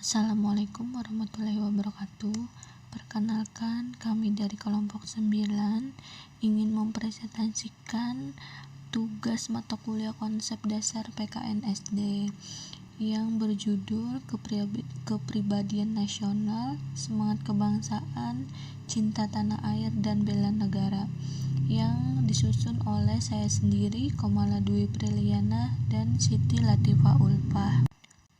Assalamualaikum warahmatullahi wabarakatuh. Perkenalkan, kami dari kelompok 9 ingin mempresentasikan tugas mata kuliah konsep dasar PKN SD yang berjudul Kepribadian Nasional, Semangat Kebangsaan, Cinta Tanah Air, dan Bela Negara, yang disusun oleh saya sendiri, Komala Dwi Priliana, dan Siti Latifah Ulfah.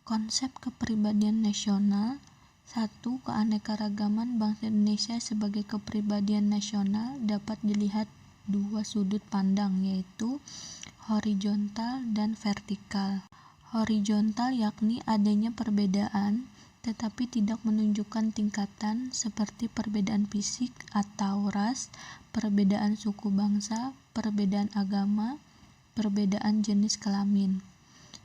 Konsep kepribadian nasional. 1. Keanekaragaman bangsa Indonesia sebagai kepribadian nasional dapat dilihat dua sudut pandang, yaitu horizontal dan vertikal. Horizontal yakni adanya perbedaan tetapi tidak menunjukkan tingkatan seperti perbedaan fisik atau ras, perbedaan suku bangsa, perbedaan agama, perbedaan jenis kelamin.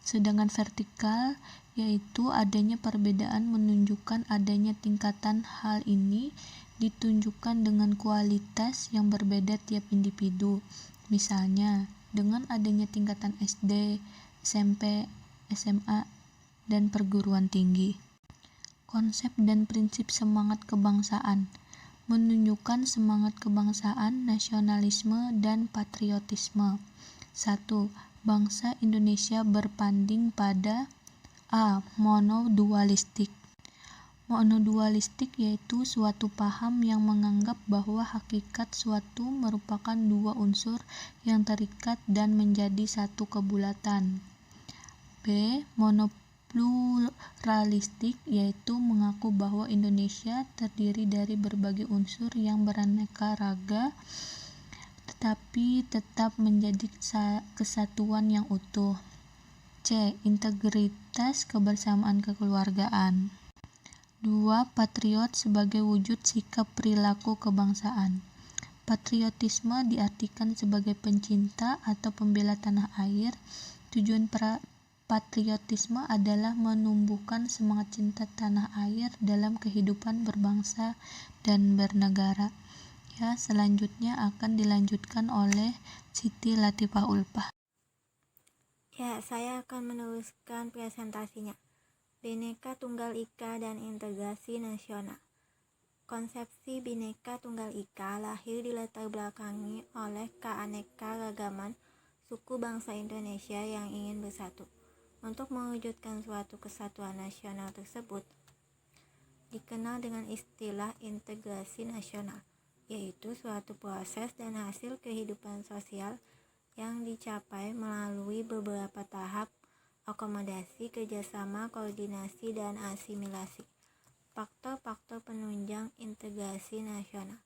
Sedangkan vertikal yaitu adanya perbedaan menunjukkan adanya tingkatan. Hal ini ditunjukkan dengan kualitas yang berbeda tiap individu. Misalnya, dengan adanya tingkatan SD, SMP, SMA, dan perguruan tinggi. Konsep dan prinsip semangat kebangsaan menunjukkan semangat kebangsaan, nasionalisme, dan patriotisme. 1. Bangsa Indonesia berpanding pada A. Monodualistik. Monodualistik yaitu suatu paham yang menganggap bahwa hakikat suatu merupakan dua unsur yang terikat dan menjadi satu kebulatan. B. Monopluralistik yaitu mengaku bahwa Indonesia terdiri dari berbagai unsur yang beraneka raga tetapi tetap menjadi kesatuan yang utuh. C. Integritas kebersamaan kekeluargaan. 2. Patriot sebagai wujud sikap perilaku kebangsaan. Patriotisme diartikan sebagai pencinta atau pembela tanah air. Tujuan patriotisme adalah menumbuhkan semangat cinta tanah air dalam kehidupan berbangsa dan bernegara. Selanjutnya akan dilanjutkan oleh Siti Latifah Ulfah. Saya akan meneruskan presentasinya. Bhinneka Tunggal Ika dan Integrasi Nasional. Konsepsi Bhinneka Tunggal Ika lahir dilatar belakangi oleh keanekaragaman suku bangsa Indonesia yang ingin bersatu. Untuk mewujudkan suatu kesatuan nasional tersebut dikenal dengan istilah integrasi nasional, yaitu suatu proses dan hasil kehidupan sosial yang dicapai melalui beberapa tahap akomodasi, kerjasama, koordinasi, dan asimilasi. Faktor-faktor penunjang integrasi nasional.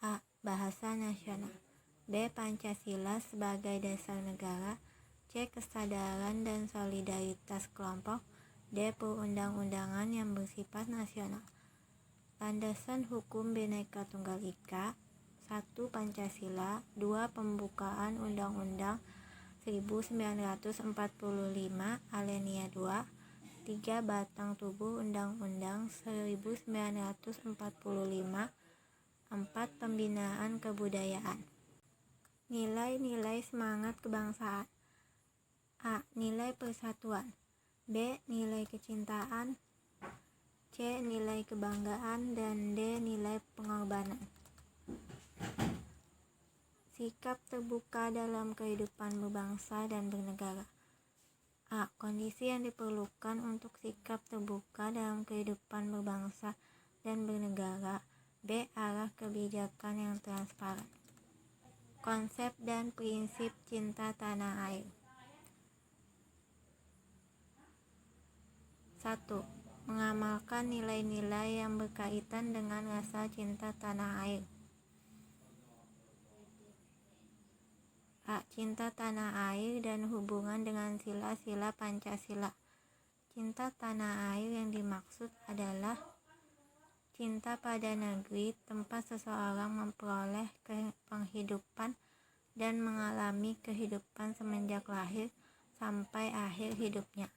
A. Bahasa nasional. B. Pancasila sebagai dasar negara. C. Kesadaran dan solidaritas kelompok. D. Perundang-undangan yang bersifat nasional. Landasan hukum Bhinneka Tunggal Ika. 1. Pancasila. 2. Pembukaan Undang-Undang 1945 Alinea 2. 3. Batang tubuh Undang-Undang 1945. 4. Pembinaan kebudayaan. Nilai-nilai semangat kebangsaan. A. Nilai persatuan. B. Nilai kecintaan. C. Nilai kebanggaan. Dan D. Nilai pengorbanan. Sikap terbuka dalam kehidupan berbangsa dan bernegara. A. Kondisi yang diperlukan untuk sikap terbuka dalam kehidupan berbangsa dan bernegara. B. Arah kebijakan yang transparan. Konsep dan prinsip cinta tanah air. 1. Mengamalkan nilai-nilai yang berkaitan dengan rasa cinta tanah air. A. Cinta tanah air dan hubungan dengan sila-sila Pancasila. Cinta tanah air yang dimaksud adalah cinta pada negeri tempat seseorang memperoleh penghidupan dan mengalami kehidupan semenjak lahir sampai akhir hidupnya.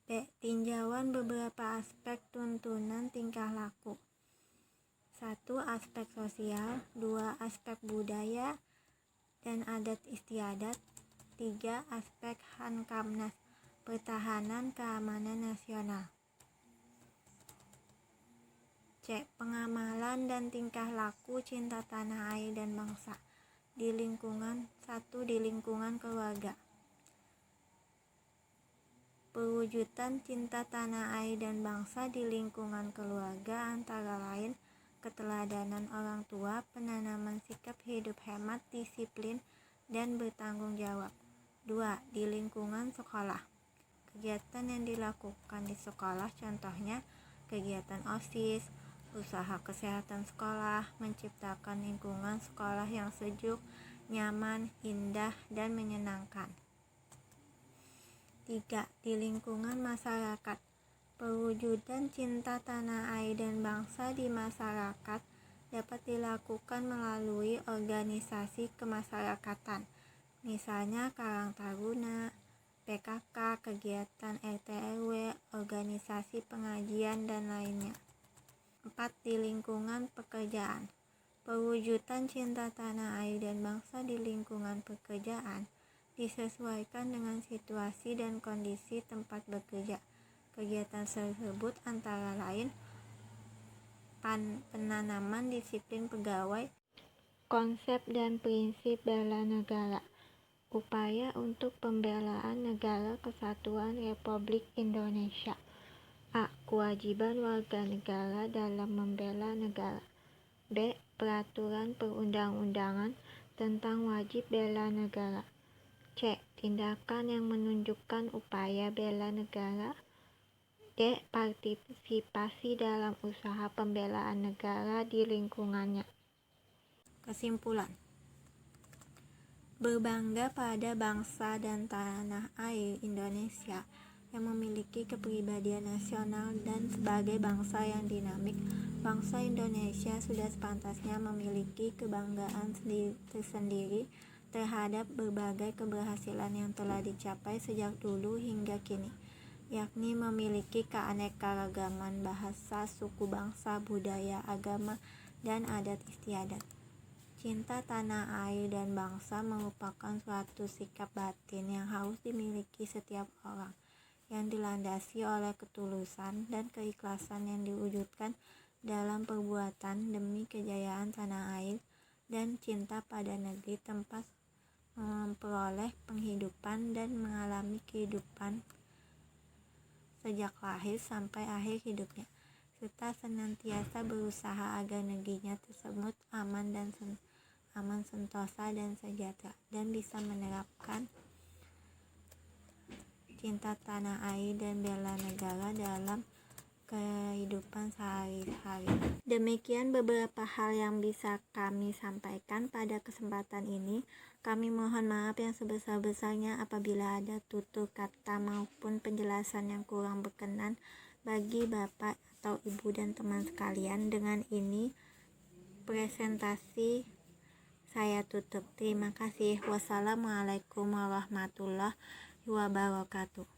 B. Tinjauan beberapa aspek tuntunan tingkah laku. 1. Aspek sosial. 2. Aspek budaya dan adat istiadat. 3. Aspek Hamkamnas, pertahanan keamanan nasional. C. Pengamalan dan tingkah laku cinta tanah air dan bangsa di lingkungan keluarga. Perwujudan cinta tanah air dan bangsa di lingkungan keluarga antara lain keteladanan orang tua, penanaman sikap hidup hemat, disiplin, dan bertanggung jawab. 2. Di lingkungan sekolah. Kegiatan yang dilakukan di sekolah contohnya kegiatan OSIS, usaha kesehatan sekolah, menciptakan lingkungan sekolah yang sejuk, nyaman, indah, dan menyenangkan. 3. Di lingkungan masyarakat. Perwujudan cinta tanah air dan bangsa di masyarakat dapat dilakukan melalui organisasi kemasyarakatan, misalnya Karang Taruna, PKK, kegiatan RT/RW, organisasi pengajian, dan lainnya. 4. Di lingkungan pekerjaan. Perwujudan cinta tanah air dan bangsa di lingkungan pekerjaan disesuaikan dengan situasi dan kondisi tempat bekerja. Kegiatan tersebut antara lain penanaman disiplin pegawai, konsep dan prinsip bela negara, upaya untuk pembelaan negara kesatuan Republik Indonesia. A. Kewajiban warga negara dalam membela negara. B. Peraturan perundang-undangan tentang wajib bela negara. C. Tindakan yang menunjukkan upaya bela negara. D. Partisipasi dalam usaha pembelaan negara di lingkungannya. Kesimpulan. Berbangga pada bangsa dan tanah air Indonesia yang memiliki kepribadian nasional dan sebagai bangsa yang dinamik, bangsa Indonesia sudah sepantasnya memiliki kebanggaan tersendiri terhadap berbagai keberhasilan yang telah dicapai sejak dulu hingga kini, yakni memiliki keanekaragaman bahasa, suku bangsa, budaya, agama, dan adat istiadat. Cinta tanah air dan bangsa merupakan suatu sikap batin yang harus dimiliki setiap orang, yang dilandasi oleh ketulusan dan keikhlasan yang diwujudkan dalam perbuatan demi kejayaan tanah air dan cinta pada negeri tempat memperoleh penghidupan dan mengalami kehidupan sejak lahir sampai akhir hidupnya, serta senantiasa berusaha agar negerinya tersebut aman, sentosa, dan sejahtera, dan bisa menerapkan cinta tanah air dan bela negara dalam kehidupan sehari-hari. Demikian beberapa hal yang bisa kami sampaikan pada kesempatan ini. Kami mohon maaf yang sebesar-besarnya apabila ada tutur kata maupun penjelasan yang kurang berkenan bagi Bapak atau Ibu dan teman sekalian. Dengan ini presentasi saya tutup. Terima kasih. Wassalamualaikum warahmatullahi wabarakatuh.